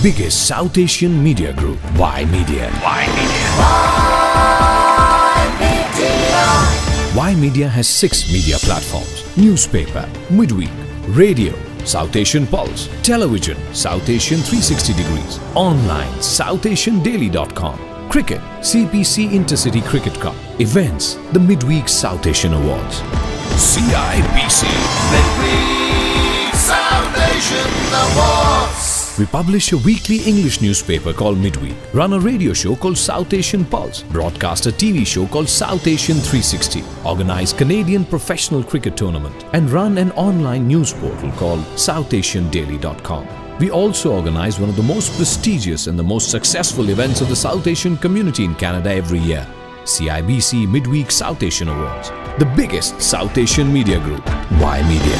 biggest South Asian media group, Y Media. Y Media has 6 media platforms: newspaper, midweek, radio, South Asian Pulse, television, South Asian 360 degrees, online, SouthAsianDaily.com, cricket, CPC Intercity Cricket Cup, events, the Midweek South Asian Awards, CIBC Midweek South Asian Awards. We publish a weekly English newspaper called Midweek, run a radio show called South Asian Pulse, broadcast a TV show called South Asian 360, organize Canadian professional cricket tournament, and run an online news portal called SouthAsianDaily.com. We also organize one of the most prestigious and the most successful events of the South Asian community in Canada every year, CIBC Midweek South Asian Awards, the biggest South Asian media group, Y Media.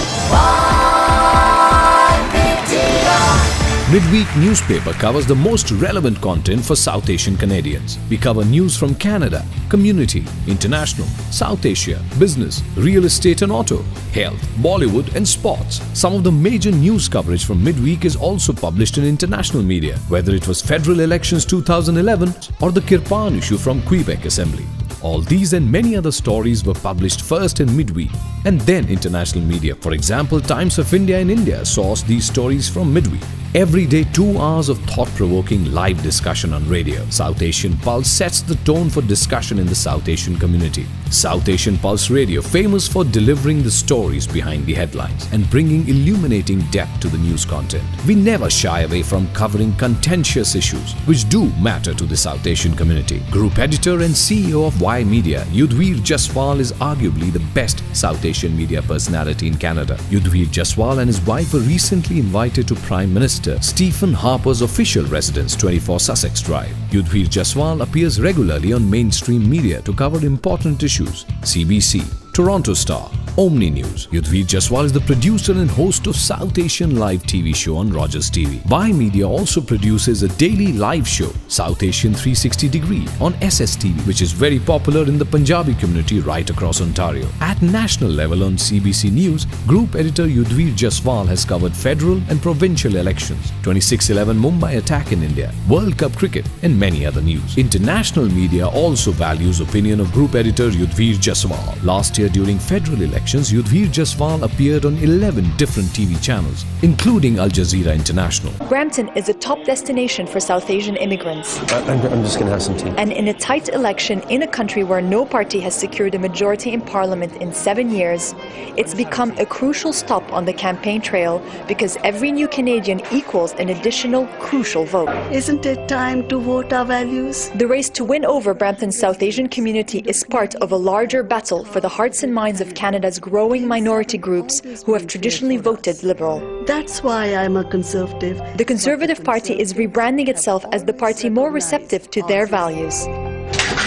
Midweek newspaper covers the most relevant content for South Asian Canadians. We cover news from Canada, community, international, South Asia, business, real estate and auto, health, Bollywood and sports. Some of the major news coverage from Midweek is also published in international media, whether it was federal elections 2011 or the Kirpan issue from Quebec Assembly. All these and many other stories were published first in Midweek and then international media. For example, Times of India in India sourced these stories from Midweek. Every day, 2 hours of thought-provoking live discussion on radio. South Asian Pulse sets the tone for discussion in the South Asian community. South Asian Pulse Radio, famous for delivering the stories behind the headlines and bringing illuminating depth to the news content. We never shy away from covering contentious issues which do matter to the South Asian community. Group editor and CEO of Y Media, Yudhvir Jaswal is arguably the best South Asian media personality in Canada. Yudhvir Jaswal and his wife were recently invited to Prime Minister Stephen Harper's official residence, 24 Sussex Drive. Yudhvir Jaswal appears regularly on mainstream media to cover important issues: CBC, Toronto Star, Omni News. Yudhvir Jaswal is the producer and host of South Asian Live TV show on Rogers TV. Y Media also produces a daily live show, South Asian 360 Degree, on SSTV, which is very popular in the Punjabi community right across Ontario. At national level on CBC News, Group Editor Yudhvir Jaswal has covered federal and provincial elections, 26/11 Mumbai attack in India, World Cup cricket and many other news. International media also values opinion of Group Editor Yudhvir Jaswal. Last year during federal elections, Yudhvir Jaswal appeared on 11 different TV channels, including Al Jazeera International. Brampton is a top destination for South Asian immigrants. I'm just going to have some tea. And in a tight election in a country where no party has secured a majority in parliament in 7 years, it's become a crucial stop on the campaign trail because every new Canadian equals an additional crucial vote. Isn't it time to vote our values? The race to win over Brampton's South Asian community is part of a larger battle for the hearts and minds of Canada's growing minority groups who have traditionally voted Liberal. That's why I'm a Conservative. The Conservative Party is rebranding itself as the party more receptive to their values.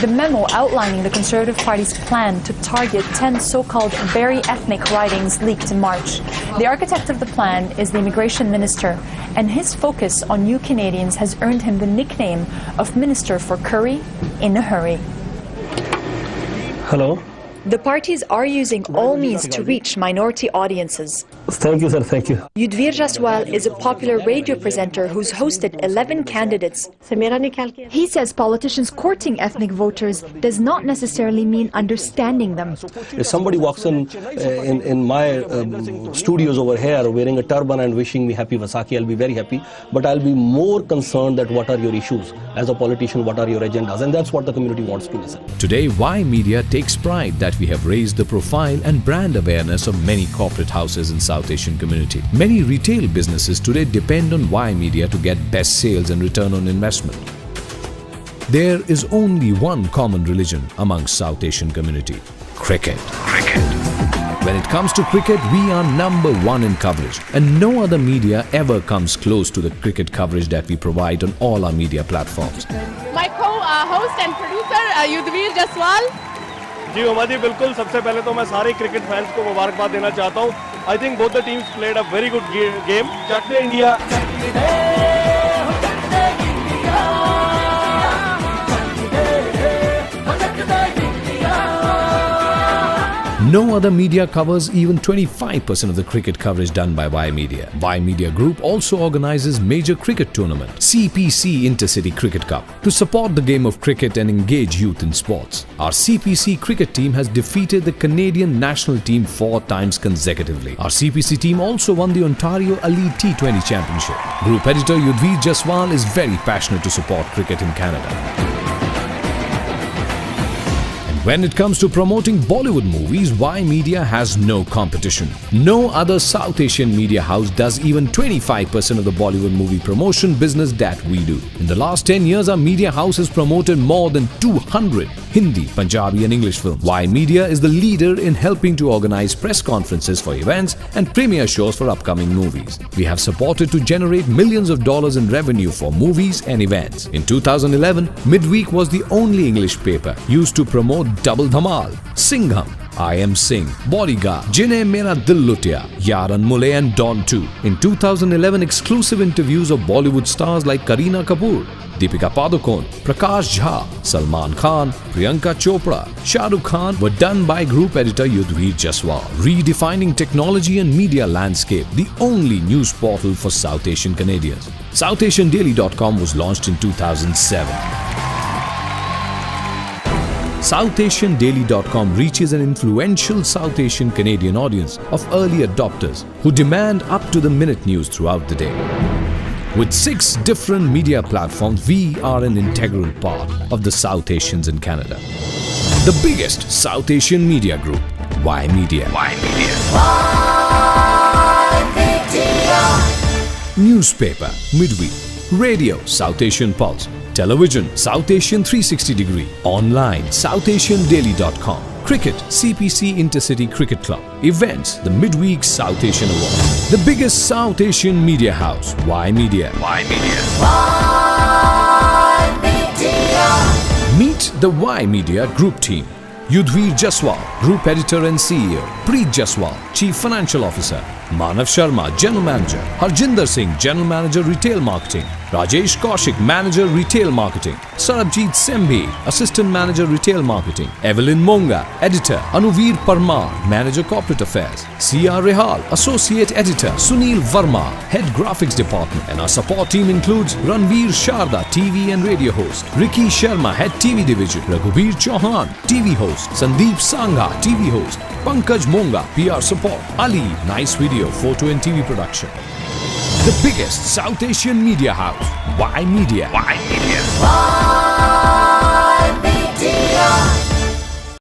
The memo outlining the Conservative Party's plan to target 10 so-called very ethnic ridings leaked in March. The architect of the plan is the Immigration Minister, and his focus on new Canadians has earned him the nickname of Minister for Curry in a Hurry. Hello. The parties are using all means to reach minority audiences. Thank you, sir. Thank you. Yudhvir Jaswal is a popular radio presenter who's hosted 11 candidates. He says politicians courting ethnic voters does not necessarily mean understanding them. If somebody walks in my studios over here wearing a turban and wishing me happy Vaisakhi, I'll be very happy. But I'll be more concerned that what are your issues as a politician, what are your agendas, and that's what the community wants to listen. Today, Y Media takes pride that we have raised the profile and brand awareness of many corporate houses in South Asian community. Many retail businesses today depend on Y Media to get best sales and return on investment. There is only one common religion among South Asian community: cricket. When it comes to cricket, we are #1 in coverage, and no other media ever comes close to the cricket coverage that we provide on all our media platforms. My co-host and producer Yudhvir Jaswal. जी उमादी बिल्कुल सबसे पहले तो मैं सारे cricket fans को मुबारकबाद देना चाहता हूँ. I think both the teams played a very good game. Chak De India. No other media covers even 25% of the cricket coverage done by Y Media. Y Media Group also organizes major cricket tournament, CPC Intercity Cricket Cup, to support the game of cricket and engage youth in sports. Our CPC cricket team has defeated the Canadian national team 4 times consecutively. Our CPC team also won the Ontario Elite T20 Championship. Group editor Yudhvir Jaswal is very passionate to support cricket in Canada. When it comes to promoting Bollywood movies, Y Media has no competition. No other South Asian media house does even 25% of the Bollywood movie promotion business that we do. In the last 10 years, our media house has promoted more than 200 Hindi, Punjabi and English films. Y Media is the leader in helping to organize press conferences for events and premiere shows for upcoming movies. We have supported to generate millions of dollars in revenue for movies and events. In 2011, Midweek was the only English paper used to promote Double Dhamal, Singham, I Am Singh, Bodyguard, Jinne Mera Dil Lutya, Yaran Mule and Don 2. In 2011, exclusive interviews of Bollywood stars like Kareena Kapoor, Deepika Padukone, Prakash Jha, Salman Khan, Priyanka Chopra, Shah Rukh Khan were done by group editor Yudhvir Jaswal. Redefining technology and media landscape, the only news portal for South Asian Canadians. SouthAsianDaily.com was launched in 2007. SouthAsianDaily.com reaches an influential South Asian Canadian audience of early adopters who demand up-to-the-minute news throughout the day. With 6 different media platforms, we are an integral part of the South Asians in Canada. The biggest South Asian media group, Y Media. Newspaper, Midweek. Radio, South Asian Pulse. Television, South Asian 360 Degree. Online, SouthAsianDaily.com. Cricket, CPC Intercity Cricket Club. Events, the Midweek South Asian Award. The biggest South Asian media house, Y Media. Meet the Y Media Group team. Yudhvir Jaswal, Group Editor and CEO. Preet Jaswal, Chief Financial Officer. Manav Sharma, General Manager. Harjinder Singh, General Manager Retail Marketing. Rajesh Kaushik, Manager Retail Marketing. Sarabjit Sembhi, Assistant Manager Retail Marketing. Evelyn Monga, Editor. Anuvir Parmar, Manager Corporate Affairs. C.R. Rehal, Associate Editor. Sunil Verma, Head Graphics Department. And our support team includes Ranveer Sharda, TV and Radio Host. Ricky Sharma, Head TV Division. Raghubir Chauhan, TV Host. Sandeep Sangha, TV Host. Pankaj Monga, PR Support. Ali, Nice Video, Photo and TV Production. The biggest South Asian media house, Y Media. Y Media.